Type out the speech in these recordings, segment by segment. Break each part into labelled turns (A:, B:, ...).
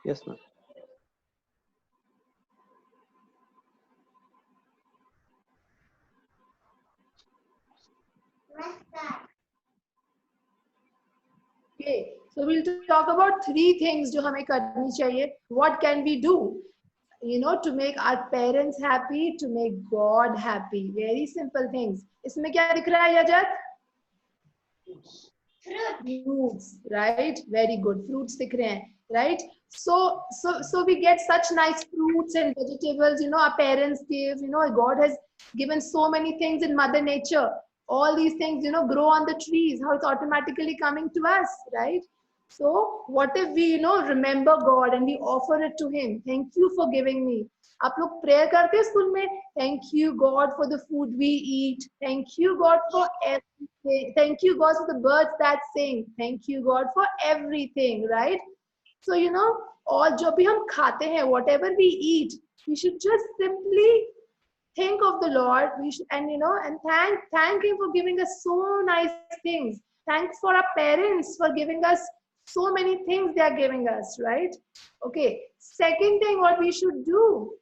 A: Yes, ma'am.
B: Okay, so we'll talk about three things जो हमें करनी चाहिए. What can we do? To make our parents happy, to make God happy. Very simple things. इसमें क्या दिख रहा है यजत? Fruits, right? Very good. Fruits दिख रहे हैं, right? So we get such nice fruits and vegetables. Our parents give. God has given so many things in Mother Nature. All these things, grow on the trees. How it's automatically coming to us, right? So what if we, remember God and we offer it to Him? Thank you for giving me. आप लोग prayer करते हैं school में? Thank you God for the food we eat. Thank you God for everything. Thank you God for the birds that sing. Thank you God for everything, right? So और जो भी हम खाते हैं, whatever we eat, we should just simply think of the Lord. We should, and thank Him for giving us so nice things. Thanks for our parents for giving us so many things they are giving us, right? Okay. Second thing, what we should do.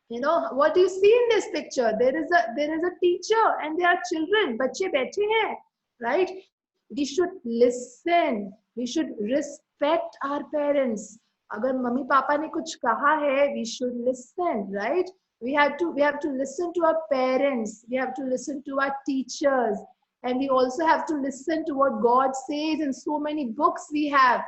B: What do you see in this picture? There is a teacher and there are children. बच्चे बैठे हैं, right? We should listen. We should respect our parents. अगर mummy papa ने कुछ कहा है, we should listen, right? We have to listen to our parents. We have to listen to our teachers, and we also have to listen to what God says in so many books we have,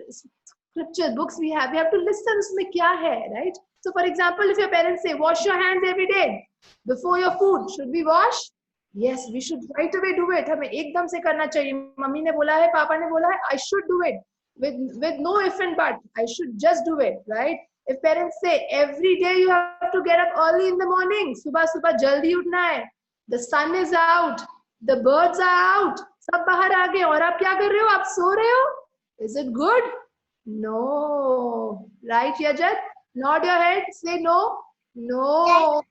B: scripture books we have. We have to listen. उसमें क्या है, right? So, for example, if your parents say, wash your hands every day before your food, should we wash? Yes, we should right away do it. हमें एकदम से करना चाहिए. Mummy ने बोला है, पापा ने बोला है, I should do it with no if and but. I should just do it, right? If parents say every day you have to get up early in the morning, सुबह सुबह जल्दी उठना है. The sun is out, the birds are out, सब बाहर आ गए और आप क्या कर रहे हो? आप सो रहे हो? Is it good? No, right, Yajat? Nod your head, say no. No.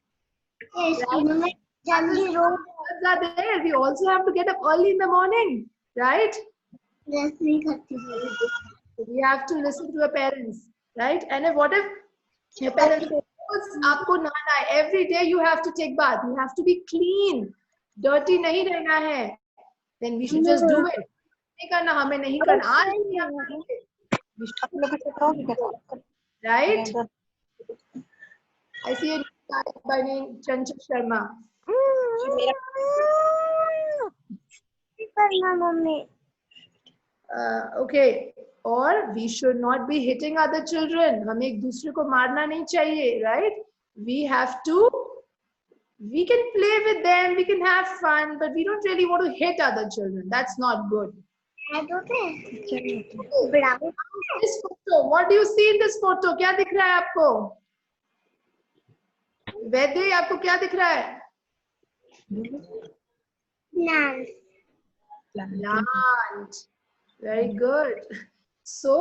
B: Right? Birds are there. We also have to get up early in the morning, right?
C: Yes,
B: We have to listen to our parents, right? And what if your parents say, आपको नहाना है, every day you have to take bath, you have to be clean, dirty नहीं रहना है, then we should just do it. नहीं करना, हमें नहीं करना, आज नहीं हम करेंगे. We should, right? I see a guy by name Chanchal Sharma. Okay. Or we should not be hitting other children. हमें एक दूसरे को मारना नहीं चाहिए, right? We have to. We can play with them. We can have fun, but we don't really want to hit other children. That's not good. This photo. What do you see in this photo? क्या दिख रहा है आपको? वैद्य, आपको क्या दिख रहा है? Plant. Very good. So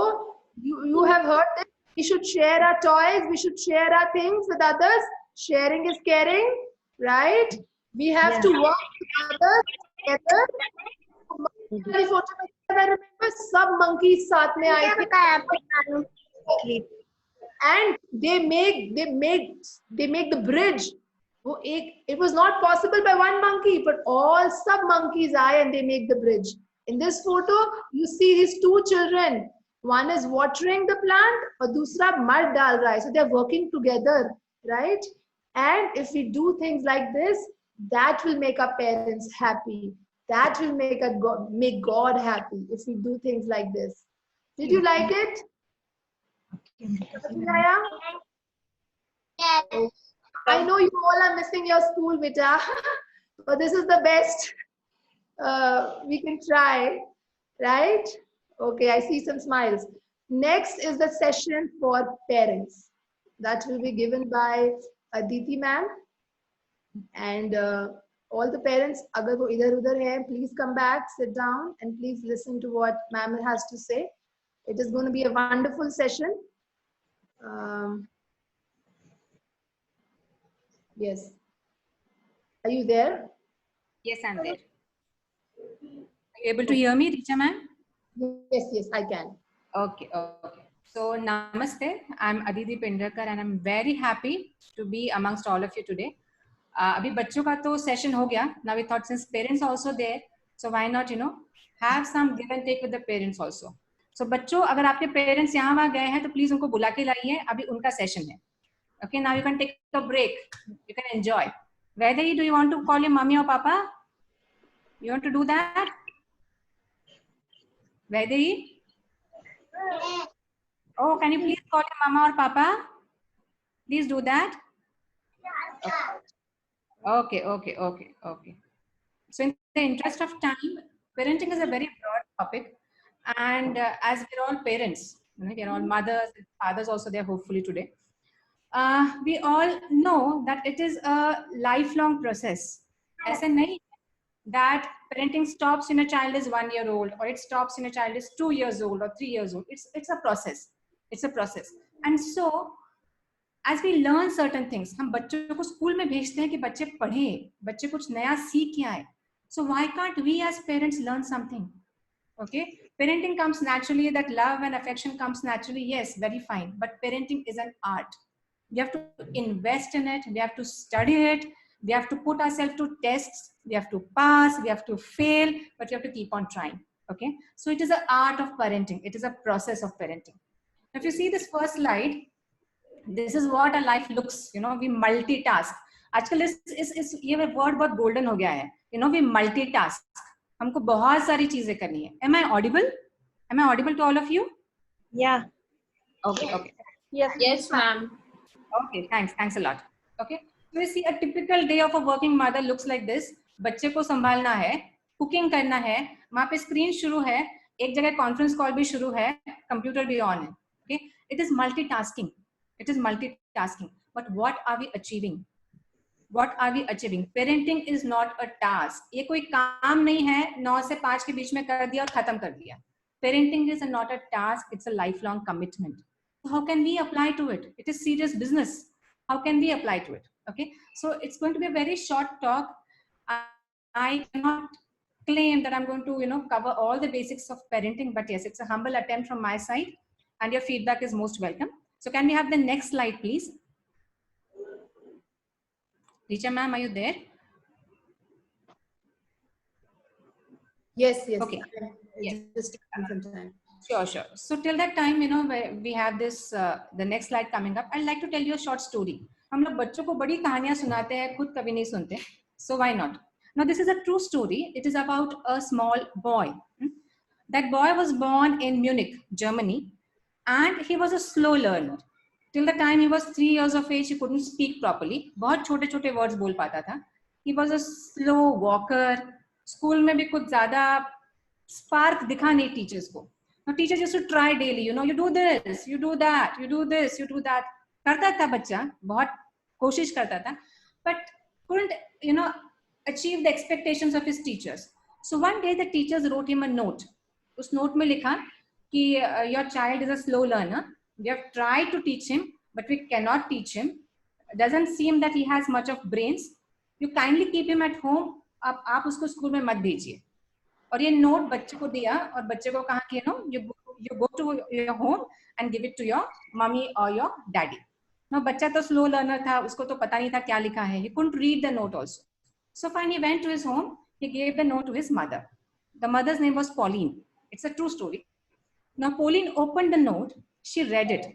B: you have heard that we should share our toys, we should share our things with others. Sharing is caring, right? We have to work with others together. वाली photo में I remember सब monkeys साथ में आए थे. And they make the bridge. It was not possible by one monkey, but all sub monkeys are and they make the bridge. In this photo, you see these two children. One is watering the plant, और दूसरा mud डाल रहा है. So they're working together, right? And if we do things like this, that will make our parents happy. That will make God happy if we do things like this. Did you like it? I know you all are missing your school, beta, but this is the best we can try, right? Okay, I see some smiles. Next is the session for parents. That will be given by Aditi ma'am. And all the parents, agar wo idhar udhar hai, please come back, sit down, and please listen to what ma'am has to say. It is going to be a wonderful session. Yes. Are you there?
D: Yes, I'm there. Are you able to hear me, Richa ma'am?
B: Yes, I can.
D: Okay.
A: So namaste, I'm Aditi Pendrakar and I'm very happy to be amongst all of you today. अभी बच्चों का तो session हो गया. Now we thought since parents are also there, so why not have some give and take with the parents also. So बच्चों अगर आपके parents यहाँ वहाँ गए हैं तो please उनको बुला के लाइए. अभी उनका session है. Okay, now you can take a break. You can enjoy. Whether do you want to call your mommy or papa? You want to do that? Whether oh, can you please call your mama or papa? Please do that. Okay. So in the interest of time, parenting is a very broad topic. And as we're all parents, we're all mothers and fathers also there hopefully today. We all know that it is a lifelong process. ऐसा नहीं that parenting stops when a child is 1 year old or it stops when a child is 2 years old or 3 years old. It's a process. It's a process. And so as we learn certain things, हम बच्चों को school में भेजते हैं कि बच्चे पढ़ें, बच्चे कुछ नया सीख के आए. So why can't we as parents learn something? Okay, parenting comes naturally, that love and affection comes naturally. Yes, very fine. But parenting is an art. We have to invest in it. We have to study it. We have to put ourselves to tests. We have to pass. We have to fail, but we have to keep on trying. Okay, so it is an art of parenting. It is a process of parenting. If you see this first slide, this is what a life looks. We multitask. आजकल इस ये word बहुत golden हो गया है. We multitask. हमको बहुत सारी चीजें करनी है. Am I audible? Am I audible to all of you?
C: Yeah.
A: Okay.
B: Yes, ma'am.
A: Okay, thanks a lot. Okay, so you see a typical day of a working mother looks like this. बच्चे को संभालना है, cooking करना है, वहाँ पे screen शुरू है, एक जगह कॉन्फ्रेंस कॉल भी शुरू है, कंप्यूटर भी ऑन है. Okay, it is multitasking. It is multitasking. But what are we achieving? What are we achieving? Parenting is not a task. ये कोई काम नहीं है 9 से 5 के बीच में कर दिया और खत्म कर दिया. Parenting is not a task. It's a lifelong commitment. So how can we apply to it? It is serious business. How can we apply to it? Okay. So it's going to be a very short talk. I cannot claim that I'm going to cover all the basics of parenting, but yes, it's a humble attempt from my side, and your feedback is most welcome. So can we have the next slide, please? Richa ma'am, are you there?
B: Yes.
A: Okay.
B: Yes. Just some time.
A: Sure. So till that time, we have this, the next slide coming up. I'd like to tell you a short story. हम लोग बच्चों को बड़ी कहानियां सुनाते हैं, खुद कभी नहीं सुनते. So why not? Now this is a true story. It is about a small boy. That boy was born in Munich, Germany, and he was a slow learner. Till the time he was 3 years of age, he couldn't speak properly. बहुत छोटे-छोटे words बोल पाता था. He was a slow walker. School में भी कुछ ज़्यादा spark दिखा नहीं teachers को. Now teachers used to try daily, you do this, you do that, you do this, you do that. करता था बच्चा, बहुत कोशिश करता था, but couldn't, achieve the expectations of his teachers. So one day the teachers wrote him a note. उस note में लिखा कि your child is a slow learner. We have tried to teach him, but we cannot teach him. It doesn't seem that he has much of brains. You kindly keep him at home. आप उसको school में मत भेजिए. और ये note बच्चे को दिया और बच्चे को कहा कि you go to your home and give it to your mommy or your daddy. Now बच्चा तो slow learner था, उसको तो पता नहीं था क्या लिखा है. He couldn't read the note also. So finally he went to his home. He gave the note to his mother. The mother's name was Pauline. It's a true story. Now Pauline opened the note. She read it.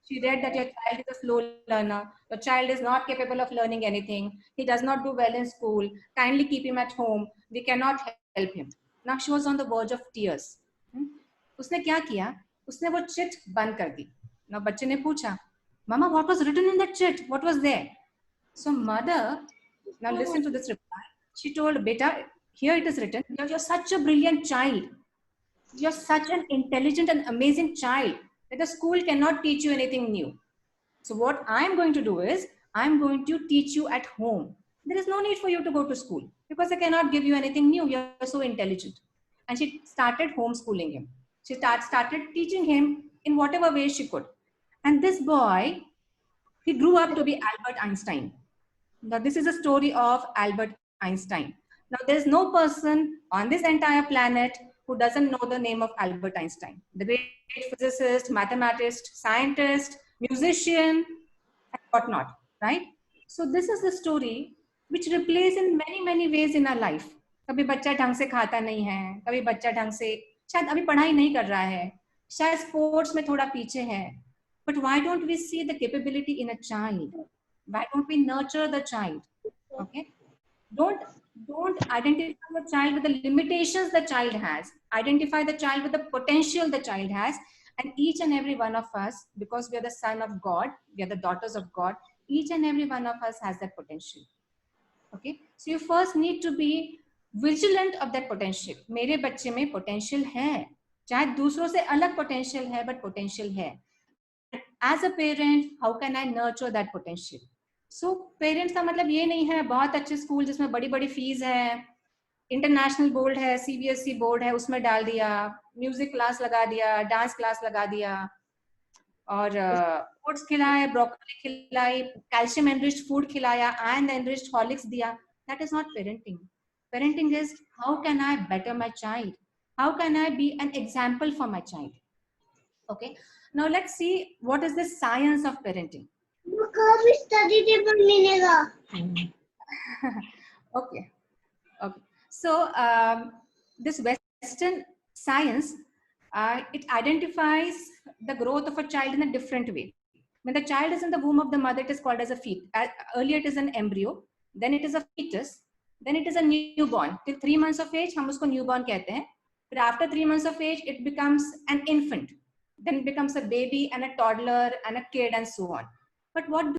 A: She read that your child is a slow learner. Your child is not capable of learning anything. He does not do well in school. Kindly keep him at home. We cannot help him. Now she was on the verge of tears. उसने क्या किया? उसने वो chit बंद कर दी. Now बच्चे ने पूछा, Mama, what was written in that chit? What was there? So mother, now listen to this reply. She told, Beta, here it is written, you're such a brilliant child. You're such an intelligent and amazing child that the school cannot teach you anything new. So what I'm going to do is, I'm going to teach you at home. There is no need for you to go to school because I cannot give you anything new. You're so intelligent. And she started homeschooling him. She started teaching him in whatever way she could. And this boy, he grew up to be Albert Einstein. Now this is a story of Albert Einstein. Now there's no person on this entire planet who doesn't know the name of Albert Einstein, the great physicist, mathematist, scientist, musician, and whatnot, right? So this is the story which replays in many ways in our life. कभी बच्चा ढंग से खाता नहीं है, कभी बच्चा ढंग से शायद अभी पढ़ाई नहीं कर रहा है, शायद स्पोर्ट्स में थोड़ा पीछे है. But why don't we see the capability in a child? Why don't we nurture the child? Okay, don't identify the child with the limitations the child has. Identify the child with the potential the child has. And each and every one of us, because we are the son of God, we are the daughters of God, each and every one of us has that potential. Okay, so you first need to be vigilant of that potential. मेरे बच्चे में potential है, चाहे दूसरों से अलग potential है, but potential है. As a parent, how can I nurture that potential? So parents का मतलब ये नहीं है बहुत अच्छे स्कूल जिसमें बड़ी बड़ी फीस है, इंटरनेशनल बोर्ड है, सीबीएसई बोर्ड है, उसमें डाल दिया, म्यूजिक क्लास लगा दिया, डांस क्लास लगा दिया, और ओट्स खिलाए, ब्रोकली खिलाई, कैल्शियम एनरिच्ड फूड खिलाया, आयरन एनरिच्ड हॉर्लिक्स दिया. That is not parenting. Parenting is how can I better my child? How can I be an example for my child? Okay. Now let's see what is the science of parenting.
B: study table मिलेगा.
A: Okay. Okay. So this Western science, it identifies the growth of a child in a different way. When the child is in the womb of the mother, it is called as a fetus. Earlier it is an embryo, then it is a fetus, then it is a newborn. Till 3 months of age, हम उसको newborn कहते हैं. But after 3 months of age, it becomes an infant. Then it becomes a baby and a toddler and a kid and so on. But what